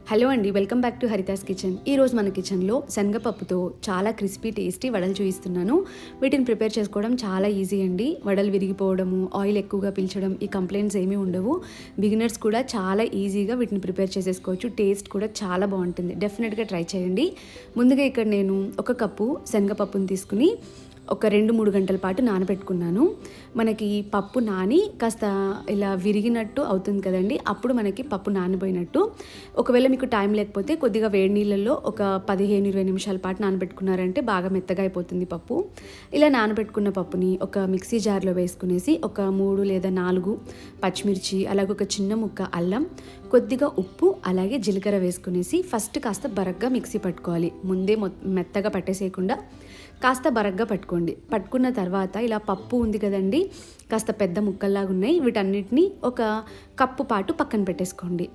Hello అండి, welcome back to Haritha's kitchen. ఈరోజు మన కిచెన్లో శనగపప్పుతో చాలా క్రిస్పీ టేస్టీ వడలు చూపిస్తున్నాను. వీటిని ప్రిపేర్ చేసుకోవడం చాలా ఈజీ అండి. వడలు విరిగిపోవడము, ఆయిల్ ఎక్కువగా పీల్చడం, ఈ కంప్లైంట్స్ ఏమీ ఉండవు. బిగినర్స్ కూడా చాలా ఈజీగా వీటిని ప్రిపేర్ చేసేసుకోవచ్చు. టేస్ట్ కూడా చాలా బాగుంటుంది. డెఫినెట్గా ట్రై చేయండి. ముందుగా ఇక్కడ నేను 1 కప్పు శనగపప్పును తీసుకుని ఒక 2-3 గంటల పాటు నానబెట్టుకున్నాను. మనకి పప్పు నాని కాస్త ఇలా విరిగినట్టు అవుతుంది కదండి, అప్పుడు మనకి పప్పు నానిపోయినట్టు. ఒకవేళ మీకు టైం లేకపోతే కొద్దిగా వేడి నీళ్ళల్లో ఒక 15-20 నిమిషాల పాటు నానబెట్టుకున్నారంటే బాగా మెత్తగా అయిపోతుంది పప్పు. ఇలా నానబెట్టుకున్న పప్పుని ఒక మిక్సీ జార్లో వేసుకునేసి ఒక 3 లేదా 4 పచ్చిమిర్చి, అలాగే ఒక చిన్న ముక్క అల్లం, కొద్దిగా ఉప్పు, అలాగే జీలకర్ర వేసుకునేసి ఫస్ట్ కాస్త బరగ్గా మిక్సీ పట్టుకోవాలి. ముందే మెత్తగా పట్టేసేయకుండా కాస్త బరగ్గా పట్టుకున్న తర్వాత ఇలా పప్పు ఉంది కదండి, కాస్త పెద్ద ముక్కల్లాగా ఉన్నాయి, వీటన్నిటిని ఒక కప్పు పాటు పక్కన పెట్టేసుకోండి.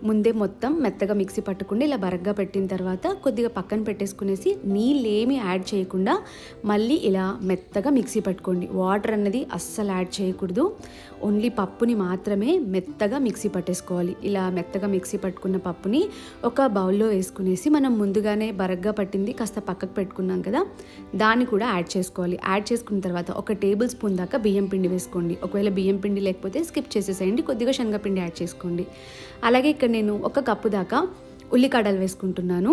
ముందే మొత్తం మెత్తగా మిక్సీ పట్టుకుండి ఇలా బరగ్గా పెట్టిన తర్వాత కొద్దిగా పక్కన పెట్టేసుకునేసి నీళ్ళేమీ యాడ్ చేయకుండా మళ్ళీ ఇలా మెత్తగా మిక్సీ పట్టుకోండి. వాటర్ అన్నది అస్సలు యాడ్ చేయకూడదు. ఓన్లీ పప్పుని మాత్రమే మెత్తగా మిక్సీ పట్టేసుకోవాలి. ఇలా మెత్తగా మిక్సీ పట్టుకున్న పప్పుని ఒక బౌల్లో వేసుకునేసి మనం ముందుగానే బరగ్గా పట్టింది కాస్త పక్కకు పెట్టుకున్నాం కదా, దాన్ని కూడా యాడ్ చేసుకోవాలి. యాడ్ చేసుకున్న తర్వాత ఒక టేబుల్ స్పూన్ దాకా బియ్యం పిండి వేసుకోండి. ఒకవేళ బియ్యం పిండి లేకపోతే స్కిప్ చేసేసేయండి, కొద్దిగా శనగపిండి యాడ్ చేసుకోండి. అలాగే ఇక్కడ నేను 1 కప్పు దాకా ఉల్లికాడలు వేసుకుంటున్నాను.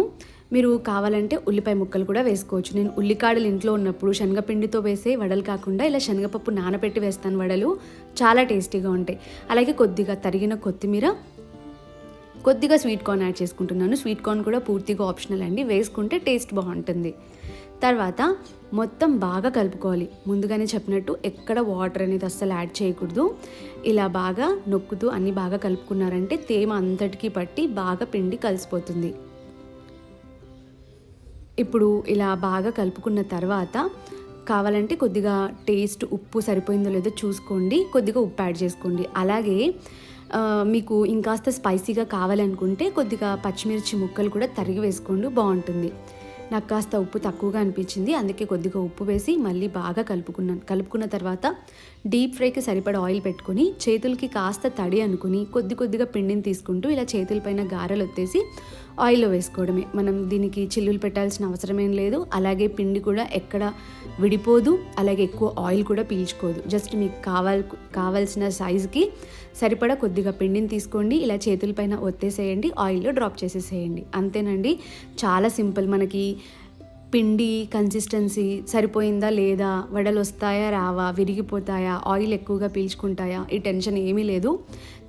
మీరు కావాలంటే ఉల్లిపాయ ముక్కలు కూడా వేసుకోవచ్చు. నేను ఉల్లికాడలు ఇంట్లో ఉన్నప్పుడు శనగపిండితో వేసే వడలు కాకుండా ఇలా శనగపప్పు నానబెట్టి వేస్తాను వడలు, చాలా టేస్టీగా ఉంటాయి. అలాగే కొద్దిగా తరిగిన కొత్తిమీర, కొద్దిగా స్వీట్ కార్న్ యాడ్ చేసుకుంటున్నాను. స్వీట్ కార్న్ కూడా పూర్తిగా ఆప్షనల్ అండి, వేసుకుంటే టేస్ట్ బాగుంటుంది. తర్వాత మొత్తం బాగా కలుపుకోవాలి. ముందుగానే చెప్పినట్టు ఎక్కడ వాటర్ అనేది అస్సలు యాడ్ చేయకూడదు. ఇలా బాగా నొక్కుతూ అన్నీ బాగా కలుపుకున్నారంటే తేమ అంతటికీ పట్టి బాగా పిండి కలిసిపోతుంది. ఇప్పుడు ఇలా బాగా కలుపుకున్న తర్వాత కావాలంటే కొద్దిగా టేస్ట్ ఉప్పు సరిపోయిందో లేదో చూసుకోండి, కొద్దిగా ఉప్పు యాడ్ చేసుకోండి. అలాగే మీకు ఇంకాస్త స్పైసీగా కావాలనుకుంటే కొద్దిగా పచ్చిమిర్చి ముక్కలు కూడా తరిగి వేసుకోండి, బాగుంటుంది. నాకు కాస్త ఉప్పు తక్కువగా అనిపించింది, అందుకే కొద్దిగా ఉప్పు వేసి మళ్ళీ బాగా కలుపుకున్న తర్వాత డీప్ ఫ్రైకి సరిపడా ఆయిల్ పెట్టుకుని చేతులకి కాస్త తడి అనుకుని కొద్దిగా పిండిని తీసుకుంటూ ఇలా చేతులపైన గారెలు ఒత్తేసి ఆయిల్లో వేసుకోవడమే. మనం దీనికి చిల్లులు పెట్టాల్సిన అవసరమేం లేదు. అలాగే పిండి కూడా ఎక్కడ విడిపోదు, అలాగే ఎక్కువ ఆయిల్ కూడా పీల్చుకోదు. జస్ట్ మీకు కావాల్సిన సైజుకి సరిపడా కొద్దిగా పిండిని తీసుకోండి, ఇలా చేతులపైన ఒత్తేసేయండి, ఆయిల్లో డ్రాప్ చేసేసేయండి. అంతేనండి, చాలా సింపుల్. మనకి పిండి కన్సిస్టెన్సీ సరిపోయిందా లేదా, వడలు వస్తాయా రావా, విరిగిపోతాయా, ఆయిల్ ఎక్కువగా పీల్చుకుంటాయా, ఈ టెన్షన్ ఏమీ లేదు.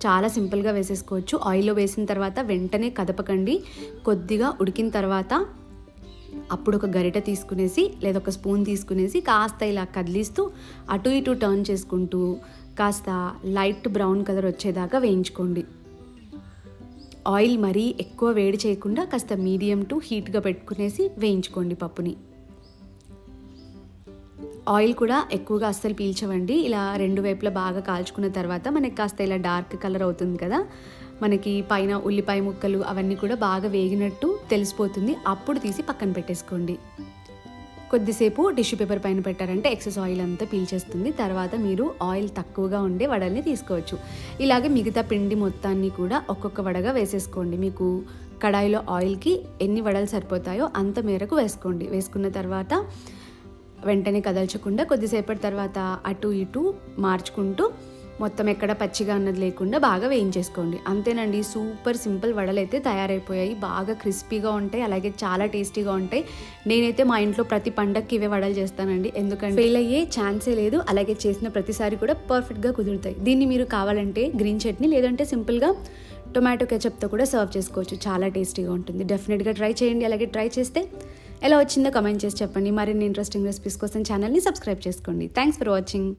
చాలా సింపుల్గా వేసేసుకోవచ్చు. ఆయిల్లో వేసిన తర్వాత వెంటనే కదపకండి. కొద్దిగా ఉడికిన తర్వాత అప్పుడు ఒక గరిటె తీసుకునేసి లేదా ఒక స్పూన్ తీసుకునేసి కాస్త ఇలా కదిలిస్తూ అటు ఇటు టర్న్ చేసుకుంటూ కాస్త లైట్ బ్రౌన్ కలర్ వచ్చేదాకా వేయించుకోండి. ఆయిల్ మరీ ఎక్కువ వేడి చేయకుండా కాస్త మీడియం టు హీట్గా పెట్టుకునేసి వేయించుకోండి పప్పుని. ఆయిల్ కూడా ఎక్కువగా అస్సలు పీల్చవండి. ఇలా 2 వైపులా బాగా కాల్చుకున్న తర్వాత మనకి కాస్త ఇలా డార్క్ కలర్ అవుతుంది కదా, మనకి పైన ఉల్లిపాయ ముక్కలు అవన్నీ కూడా బాగా వేగినట్టు తెలిసిపోతుంది. అప్పుడు తీసి పక్కన పెట్టేసుకోండి. కొద్దిసేపు టిష్యూ పేపర్ పైన పెట్టారంటే ఎక్సెస్ ఆయిల్ అంతా పీల్చేస్తుంది. తర్వాత మీరు ఆయిల్ తక్కువగా ఉండే వడల్ని తీసుకోవచ్చు. ఇలాగే మిగతా పిండి మొత్తాన్ని కూడా ఒక్కొక్క వడగా వేసేసుకోండి. మీకు కడాయిలో ఆయిల్కి ఎన్ని వడలు సరిపోతాయో అంత మేరకు వేసుకోండి. వేసుకున్న తర్వాత వెంటనే కదల్చకుండా కొద్దిసేపటి తర్వాత అటు ఇటు మార్చుకుంటూ మొత్తం ఎక్కడ పచ్చిగా అన్నది లేకుండా బాగా వేయించేసుకోండి. అంతేనండి, సూపర్ సింపుల్ వడలు అయితే తయారైపోయాయి. బాగా క్రిస్పీగా ఉంటాయి, అలాగే చాలా టేస్టీగా ఉంటాయి. నేనైతే మా ఇంట్లో ప్రతి పండగకి ఇవే వడలు చేస్తానండి, ఎందుకంటే ఫెయిల్ అయ్యే ఛాన్సే లేదు. అలాగే చేసిన ప్రతిసారి కూడా పర్ఫెక్ట్గా కుదురుతాయి. దీన్ని మీరు కావాలంటే గ్రీన్ చట్నీ లేదంటే సింపుల్గా టొమాటో కెచప్తో కూడా సర్వ్ చేసుకోవచ్చు. చాలా టేస్టీగా ఉంటుంది. డెఫినెట్గా ట్రై చేయండి. అలాగే ట్రై చేస్తే ఎలా వచ్చిందో కమెంట్ చేసి చెప్పండి. మరిన్ని ఇంట్రెస్టింగ్ రెసిపీస్ కోసం ఛానల్ని సబ్స్క్రైబ్ చేసుకోండి. Thanks for watching.